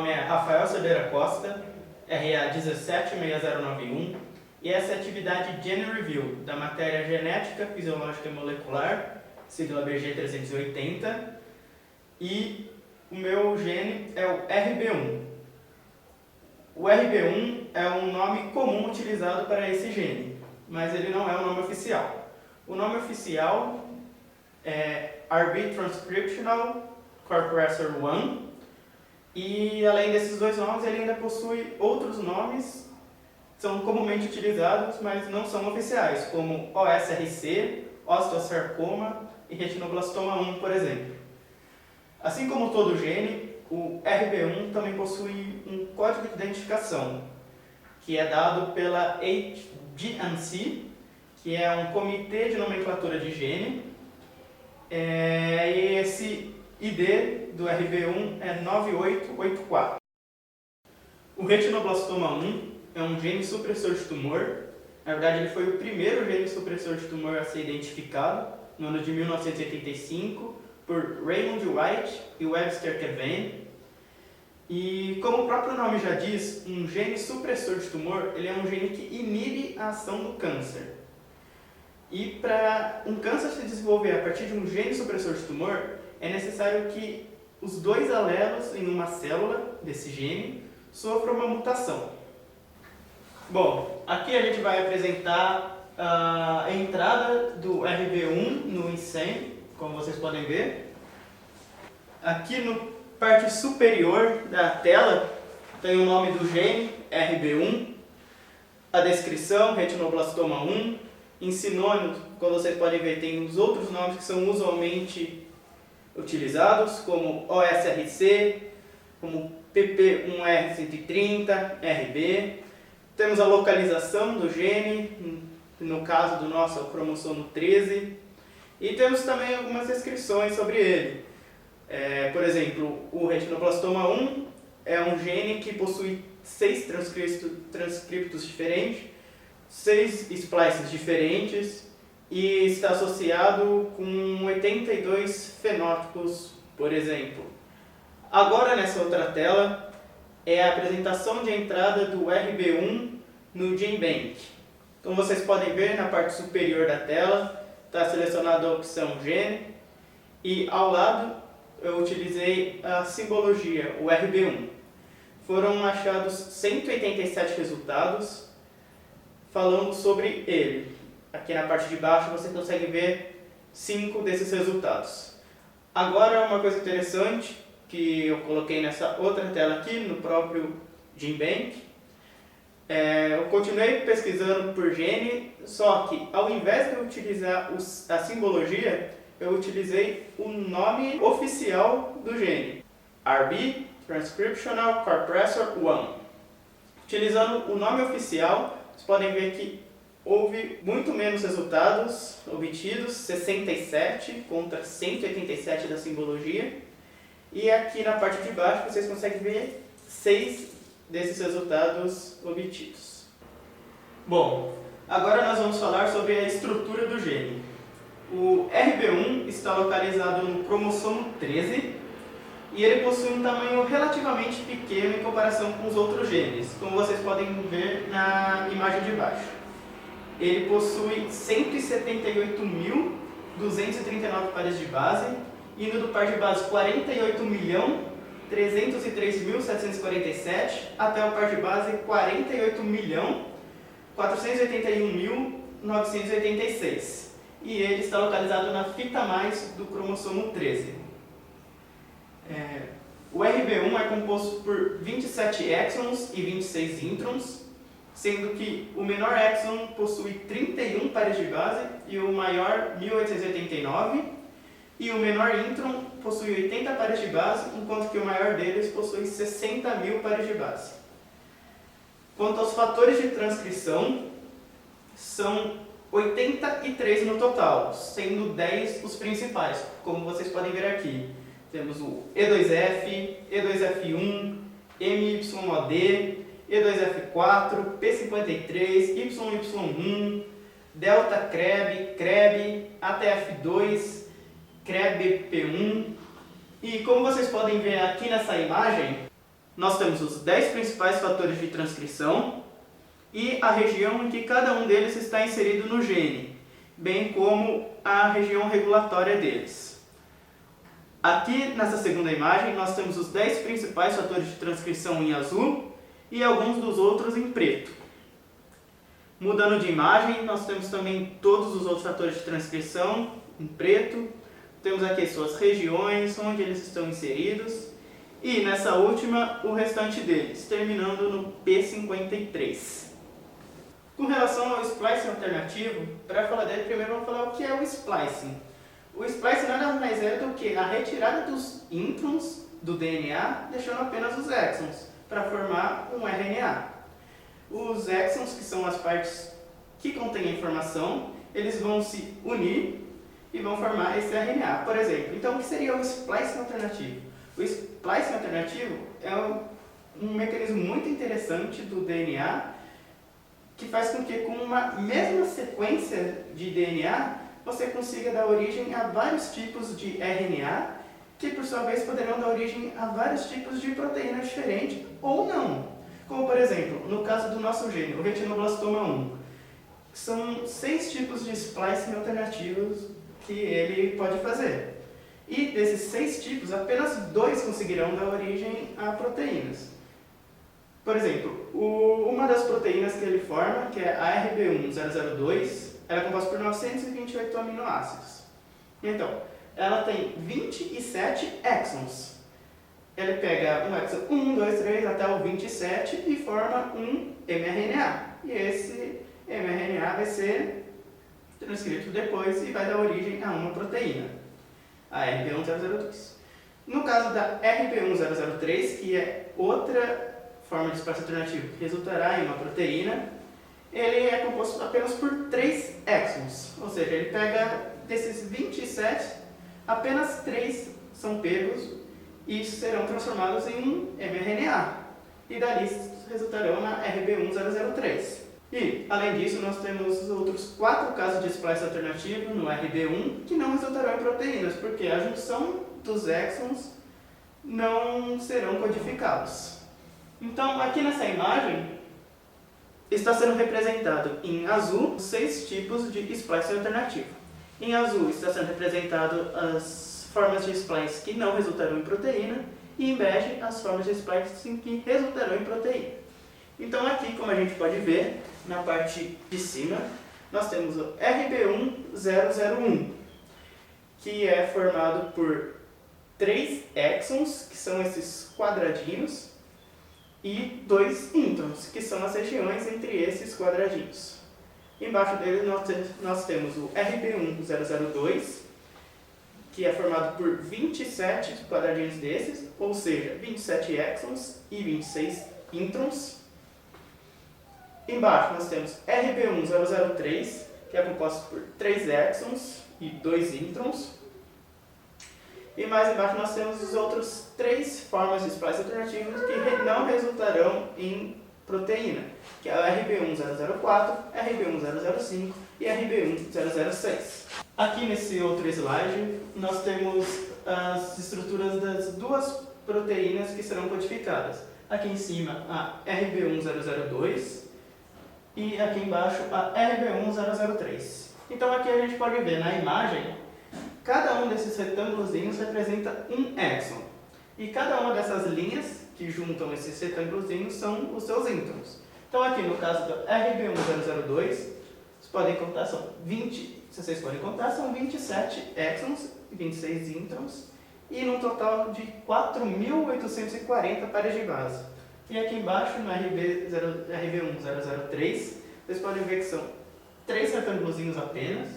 nome é Rafael Silveira Costa, RA 176091, e essa é a atividade Gene Review, da matéria Genética, Fisiológica e Molecular, sigla BG 380, e o meu gene é o RB1. O RB1 é um nome comum utilizado para esse gene, mas ele não é o nome oficial. O nome oficial é RB Transcriptional Corpressor 1, e além desses dois nomes, ele ainda possui outros nomes que são comumente utilizados, mas não são oficiais, como OSRC, osteosarcoma e retinoblastoma 1, por exemplo. Assim como todo gene, o RB1 também possui um código de identificação, que é dado pela HGNC, que é um comitê de nomenclatura de gene, e esse ID do RB1 é 9884. O retinoblastoma 1 é um gene supressor de tumor. Na verdade, ele foi o primeiro gene supressor de tumor a ser identificado, no ano de 1985, por Raymond White e Webster Kevane. E como o próprio nome já diz, um gene supressor de tumor, ele é um gene que inibe a ação do câncer. E para um câncer se desenvolver a partir de um gene supressor de tumor, é necessário que os dois alelos em uma célula desse gene sofram uma mutação. Bom, aqui a gente vai apresentar a entrada do RB1 no INSEM, como vocês podem ver. Aqui na parte superior da tela tem o nome do gene, RB1, a descrição, retinoblastoma 1, em sinônimos, como vocês podem ver, tem os outros nomes que são usualmente utilizados, como OSRC, como PP1R130, RB. Temos a localização do gene, no caso do nosso, é o cromossomo 13. E temos também algumas descrições sobre ele. Por exemplo, o retinoblastoma 1 é um gene que possui 6 transcriptos diferentes, 6 splices diferentes e está associado com 82 fenótipos, por exemplo. Agora, nessa outra tela, é a apresentação de entrada do RB1 no GenBank. Como vocês podem ver, na parte superior da tela está selecionada a opção gene e ao lado eu utilizei a simbologia, o RB1. Foram achados 187 resultados falando sobre ele. Aqui na parte de baixo você consegue ver 5 desses resultados. Agora, uma coisa interessante que eu coloquei nessa outra tela aqui, no próprio GenBank, eu continuei pesquisando por gene, só que ao invés de eu utilizar a simbologia, eu utilizei o nome oficial do gene, RB Transcriptional Corpressor 1. Utilizando o nome oficial, vocês podem ver que houve muito menos resultados obtidos, 67 contra 187 da simbologia. E aqui na parte de baixo vocês conseguem ver 6 desses resultados obtidos. Bom, agora nós vamos falar sobre a estrutura do gene. O RB1 está localizado no cromossomo 13 e ele possui um tamanho relativamente pequeno em comparação com os outros genes, como vocês podem ver na imagem de baixo. Ele possui 178.239 pares de base, indo do par de base 48.303.747 até o par de base 48.481.986. E ele está localizado na fita mais do cromossomo 13. O RB1 é composto por 27 exons e 26 introns, sendo que o menor exon possui 31 pares de base e o maior 1889, e o menor intron possui 80 pares de base, enquanto que o maior deles possui 60.000 pares de base. Quanto aos fatores de transcrição, são 83 no total, sendo 10 os principais, como vocês podem ver aqui. Temos o E2F, E2F1, MYOD, E2F4, P53, YY1, Delta CREB, CREB, ATF2, CREB-P1. E como vocês podem ver aqui nessa imagem, nós temos os 10 principais fatores de transcrição e a região em que cada um deles está inserido no gene, bem como a região regulatória deles. Aqui nessa segunda imagem nós temos os 10 principais fatores de transcrição em azul e alguns dos outros em preto. Mudando de imagem, nós temos também todos os outros fatores de transcrição em preto. Temos aqui suas regiões, onde eles estão inseridos. E nessa última, o restante deles, terminando no P53. Com relação ao splicing alternativo, para falar dele, primeiro vamos falar o que é o splicing. O splicing nada mais é do que a retirada dos introns do DNA, deixando apenas os exons, para formar um RNA. Os exons, que são as partes que contêm a informação, eles vão se unir e vão formar esse RNA. Por exemplo, então o que seria o splicing alternativo? O splicing alternativo é um mecanismo muito interessante do DNA que faz com que com uma mesma sequência de DNA você consiga dar origem a vários tipos de RNA que por sua vez poderão dar origem a vários tipos de proteínas diferentes ou não. Como por exemplo, no caso do nosso gene, o retinoblastoma 1, são 6 tipos de splicing alternativos que ele pode fazer. E desses 6 tipos, apenas 2 conseguirão dar origem a proteínas. Por exemplo, uma das proteínas que ele forma, que é a RB1002, ela é composta por 928 aminoácidos. Então, ela tem 27 exons. Ele pega um exon 1, 2, 3 até o 27 e forma um mRNA. E esse mRNA vai ser transcrito depois e vai dar origem a uma proteína, a RB1002. No caso da RB1003, que é outra forma de splicing alternativo que resultará em uma proteína, ele é composto apenas por 3 exons, ou seja, ele pega desses 27, apenas 3 são pegos e serão transformados em um mRNA, e dali resultarão na RB1003. E, além disso, nós temos outros 4 casos de splicing alternativo no RB1 que não resultarão em proteínas, porque a junção dos exons não serão codificados. Então, aqui nessa imagem, está sendo representado em azul 6 tipos de splicing alternativo. Em azul está sendo representado as formas de splicing que não resultarão em proteína, e em bege as formas de splicing que resultarão em proteína. Então aqui, como a gente pode ver, na parte de cima, nós temos o RB1001, que é formado por 3 exons, que são esses quadradinhos, e 2 introns, que são as regiões entre esses quadradinhos. Embaixo dele nós temos o RB1002, que é formado por 27 quadradinhos desses, ou seja, 27 exons e 26 introns. Embaixo nós temos RB1003, que é composto por 3 exons e 2 introns. E mais embaixo nós temos os outros 3 formas de splicing alternativos que não resultarão em proteína, que é o RB1004, RB1005 e RB1006. Aqui nesse outro slide nós temos as estruturas das 2 proteínas que serão codificadas. Aqui em cima a RB1002 e aqui embaixo a RB1003. Então aqui a gente pode ver na imagem, cada um desses retângulozinhos representa um exon. E cada uma dessas linhas que juntam esses retângulozinhos são os seus introns. Então aqui no caso do RB1002, vocês podem contar, são 27 exons e 26 introns, e num total de 4.840 pares de base. E aqui embaixo, no RB1003, vocês podem ver que são 3 retângulozinhos apenas,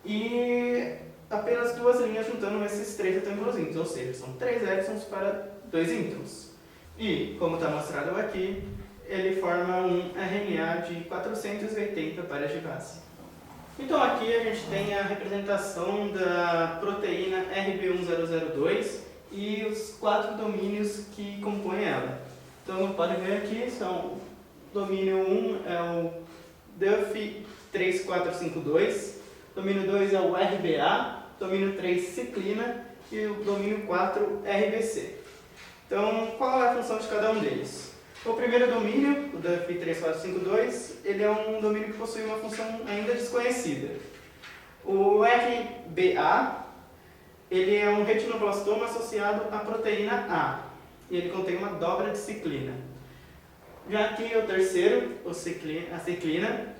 e apenas 2 linhas juntando esses 3 retângulozinhos, ou seja, são 3 exons para 2 introns. E, como está mostrado aqui, ele forma um RNA de 480 pares de base. Então aqui a gente tem a representação da proteína RB1002 e os 4 domínios que compõem ela. Então, como podem ver aqui, são domínio 1 é o Duff 3452, domínio 2 é o RBA, domínio 3 ciclina e o domínio 4 RBC. Então, qual é a função de cada um deles? O primeiro domínio, o Duff 3452, ele é um domínio que possui uma função ainda desconhecida. O RBA, ele é um retinoblastoma associado à proteína A, e ele contém uma dobra de ciclina. Já que o terceiro, a ciclina,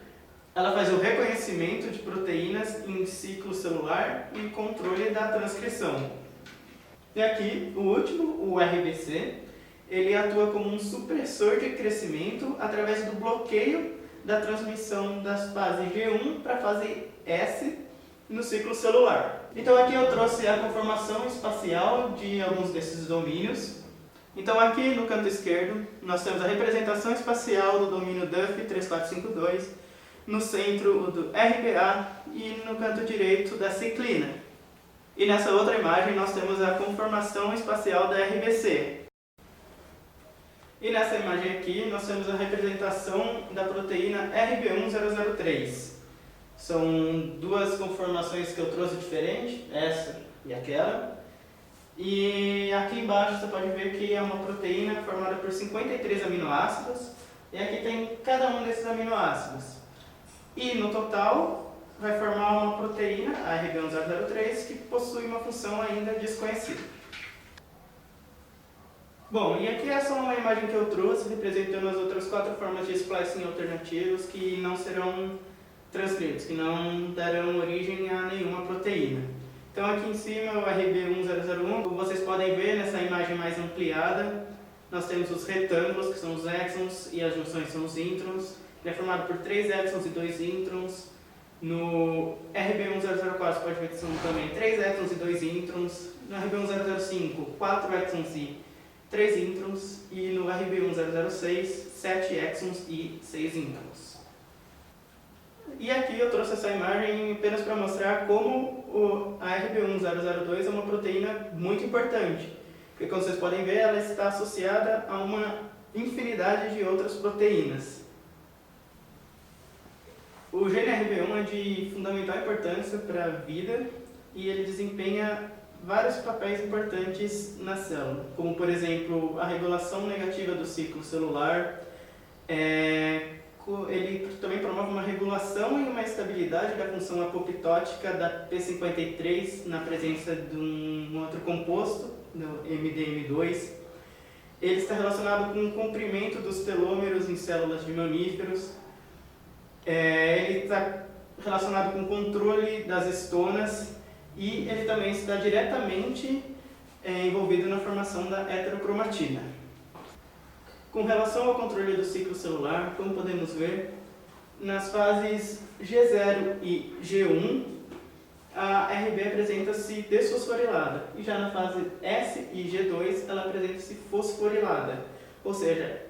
ela faz o reconhecimento de proteínas em ciclo celular e controle da transcrição. E aqui, o último, o RBC, ele atua como um supressor de crescimento através do bloqueio da transmissão das fases G1 para a fase S no ciclo celular. Então aqui eu trouxe a conformação espacial de alguns desses domínios. Então aqui no canto esquerdo nós temos a representação espacial do domínio Duff 3452, no centro o do RBA e no canto direito da ciclina. E nessa outra imagem nós temos a conformação espacial da RBC. E nessa imagem aqui nós temos a representação da proteína RB1003. São duas conformações que eu trouxe diferentes, essa e aquela. E aqui embaixo você pode ver que é uma proteína formada por 53 aminoácidos. E aqui tem cada um desses aminoácidos. E no total vai formar uma proteína, a RB1003, que possui uma função ainda desconhecida. Bom, e aqui é só uma imagem que eu trouxe representando as outras 4 formas de splicing alternativos que não serão transcritos, que não darão origem a nenhuma proteína. Então aqui em cima o RB1001, como vocês podem ver nessa imagem mais ampliada, nós temos os retângulos, que são os exons, e as junções são os introns. Ele é formado por 3 exons e 2 introns. No RB1004 você pode ver que são também 3 exons e 2 introns. No RB1005, 4 exons e 3 introns. E no RB1006, 7 exons e 6 introns. E aqui eu trouxe essa imagem apenas para mostrar como a RB1002 é uma proteína muito importante. Porque, como vocês podem ver, ela está associada a uma infinidade de outras proteínas. O gene RB1 é de fundamental importância para a vida e ele desempenha vários papéis importantes na célula, como, por exemplo, a regulação negativa do ciclo celular. Ele também promove uma regulação e uma estabilidade da função apoptótica da P53 na presença de um outro composto, do MDM2. Ele está relacionado com o comprimento dos telômeros em células de mamíferos. Ele está relacionado com o controle das estonas e ele também está diretamente envolvido na formação da heterocromatina. Com relação ao controle do ciclo celular, como podemos ver, nas fases G0 e G1, a RB apresenta-se desfosforilada, e já na fase S e G2 ela apresenta-se fosforilada. Ou seja,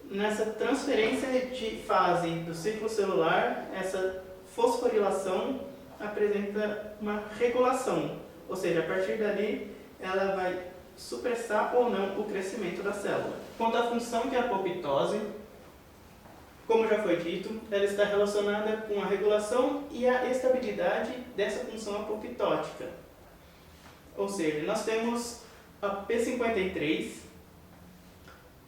nessa transferência de fase do ciclo celular, essa fosforilação apresenta uma regulação, ou seja, a partir dali ela vai supressar ou não o crescimento da célula. Quanto à função de apoptose, como já foi dito, ela está relacionada com a regulação e a estabilidade dessa função apoptótica. Ou seja, nós temos a P53,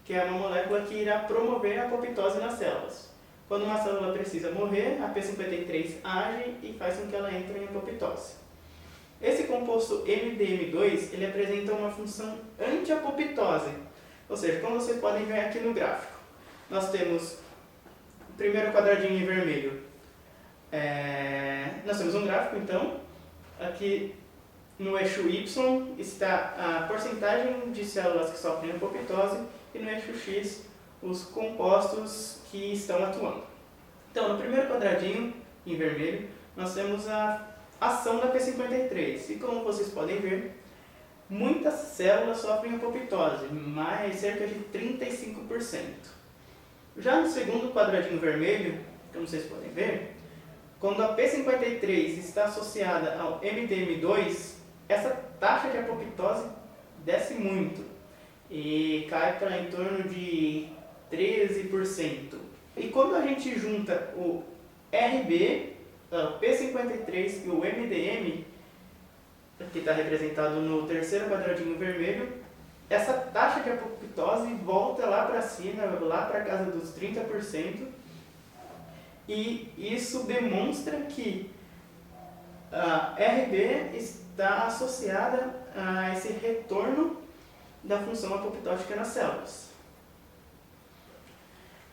que é uma molécula que irá promover a apoptose nas células. Quando uma célula precisa morrer, a P53 age e faz com que ela entre em apoptose. Esse composto MDM2, ele apresenta uma função anti-apoptose, ou seja, como vocês podem ver aqui no gráfico, nós temos o primeiro quadradinho em vermelho. Nós temos um gráfico, então, aqui no eixo Y está a porcentagem de células que sofrem apoptose e no eixo X os compostos que estão atuando. Então, no primeiro quadradinho em vermelho, nós temos a ação da P53 e, como vocês podem ver, muitas células sofrem apoptose, mais cerca de 35%. Já no segundo quadradinho vermelho, como vocês podem ver, quando a P53 está associada ao MDM2, essa taxa de apoptose desce muito e cai para em torno de 13%. E quando a gente junta o RB, o P53 e o MDM, que está representado no terceiro quadradinho vermelho, essa taxa de apoptose volta lá para cima, lá para casa dos 30%, e isso demonstra que a RB está associada a esse retorno da função apoptótica nas células.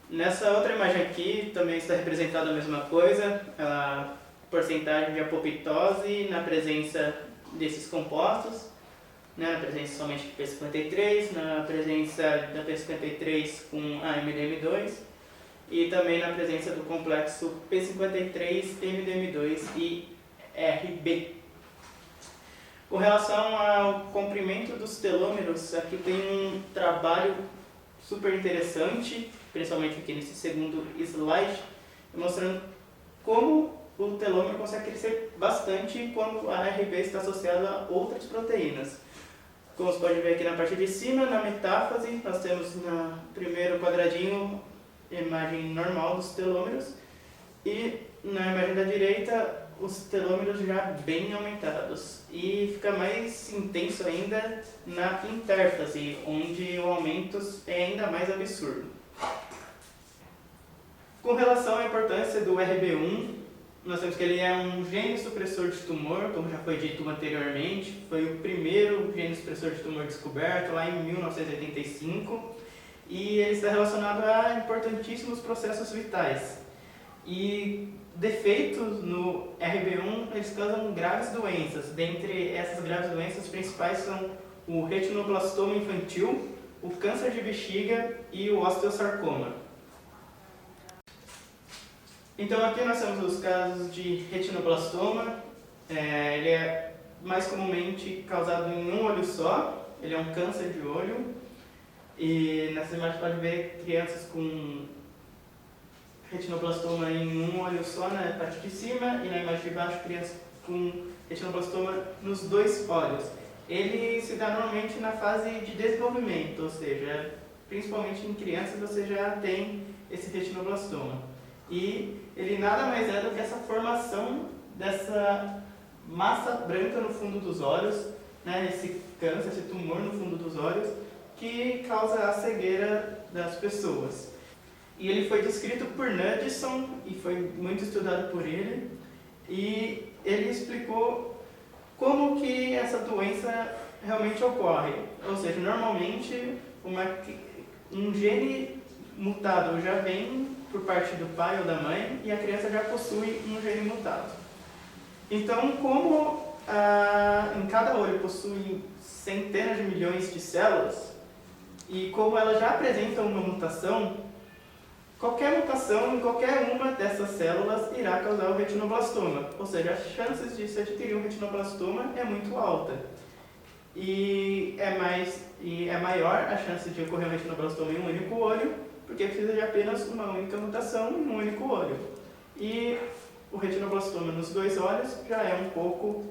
Nessa outra imagem aqui também está representada a mesma coisa, a porcentagem de apoptose na presença desses compostos, né, na presença somente de P53, na presença da P53 com AMDM2 e também na presença do complexo P53, MDM2 e RB. Com relação ao comprimento dos telômeros, aqui tem um trabalho super interessante, principalmente aqui nesse segundo slide, mostrando como o telômero consegue crescer bastante quando a RB está associada a outras proteínas. Como você pode ver aqui na parte de cima, na metáfase, nós temos no primeiro quadradinho a imagem normal dos telômeros e na imagem da direita os telômeros já bem aumentados. E fica mais intenso ainda na intérfase, onde o aumento é ainda mais absurdo. Com relação à importância do RB1, nós temos que ele é um gene supressor de tumor, como já foi dito anteriormente, foi o primeiro gene supressor de tumor descoberto lá em 1985 e ele está relacionado a importantíssimos processos vitais. E defeitos no RB1 eles causam graves doenças. Dentre essas graves doenças, as principais são o retinoblastoma infantil, o câncer de bexiga e o osteosarcoma. Então aqui nós temos os casos de retinoblastoma, ele é mais comumente causado em um olho só, ele é um câncer de olho, e nessa imagem pode ver crianças com retinoblastoma em um olho só na parte de cima, e na imagem de baixo crianças com retinoblastoma nos dois olhos. Ele se dá normalmente na fase de desenvolvimento, ou seja, principalmente em crianças você já tem esse retinoblastoma. E ele nada mais é do que essa formação dessa massa branca no fundo dos olhos, né, esse câncer, esse tumor no fundo dos olhos, que causa a cegueira das pessoas. E ele foi descrito por Knudson e foi muito estudado por ele, e ele explicou como que essa doença realmente ocorre. Ou seja, normalmente um gene mutado já vem por parte do pai ou da mãe e a criança já possui um gene mutado. Então, como em cada olho possui centenas de milhões de células e como elas já apresentam uma mutação, qualquer mutação em qualquer uma dessas células irá causar o retinoblastoma, ou seja, as chances de se adquirir um retinoblastoma é muito alta. E é maior a chance de ocorrer um retinoblastoma em um único olho, porque precisa de apenas uma única mutação em um único olho. E o retinoblastoma nos dois olhos já é um pouco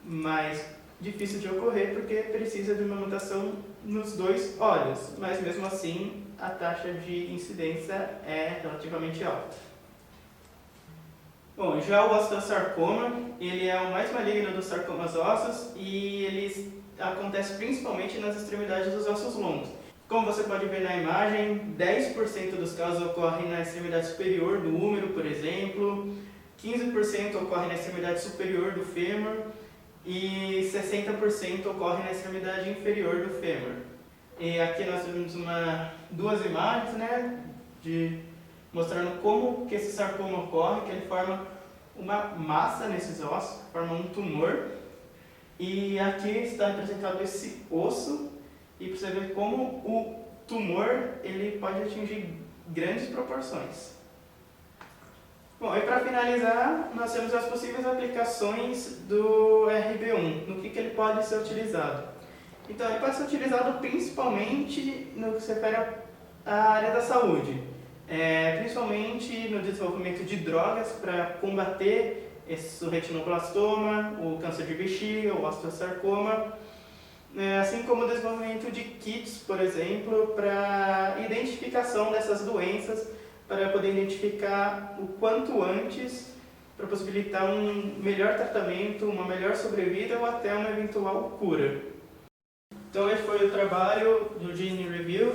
mais difícil de ocorrer, porque precisa de uma mutação nos dois olhos, mas mesmo assim a taxa de incidência é relativamente alta. Bom, já o osteosarcoma, ele é o mais maligno dos sarcomas ósseos e ele acontece principalmente nas extremidades dos ossos longos. Como você pode ver na imagem, 10% dos casos ocorrem na extremidade superior do húmero, por exemplo, 15% ocorre na extremidade superior do fêmur e 60% ocorre na extremidade inferior do fêmur. E aqui nós temos duas imagens, né, mostrando como que esse sarcoma ocorre, que ele forma uma massa nesses ossos, forma um tumor. E aqui está representado esse osso, e para você ver como o tumor ele pode atingir grandes proporções. Bom, e para finalizar, nós temos as possíveis aplicações do RB1, no que ele pode ser utilizado. Então, ele pode ser utilizado principalmente no que se refere à área da saúde, principalmente no desenvolvimento de drogas para combater esse retinoblastoma, o câncer de bexiga, o osteosarcoma, assim como o desenvolvimento de kits, por exemplo, para identificação dessas doenças, para poder identificar o quanto antes, para possibilitar um melhor tratamento, uma melhor sobrevida ou até uma eventual cura. Então esse foi o trabalho do Gene Review,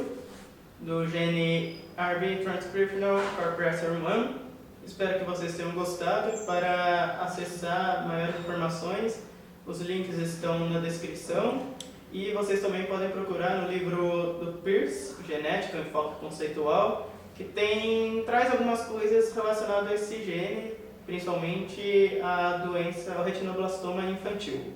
do gene RB Transcriptional Repressor 1. Espero que vocês tenham gostado. Para acessar maiores informações, os links estão na descrição. E vocês também podem procurar no livro do Pearce, Genética, Enfoque Conceitual, que traz algumas coisas relacionadas a esse gene, principalmente a doença, o retinoblastoma infantil.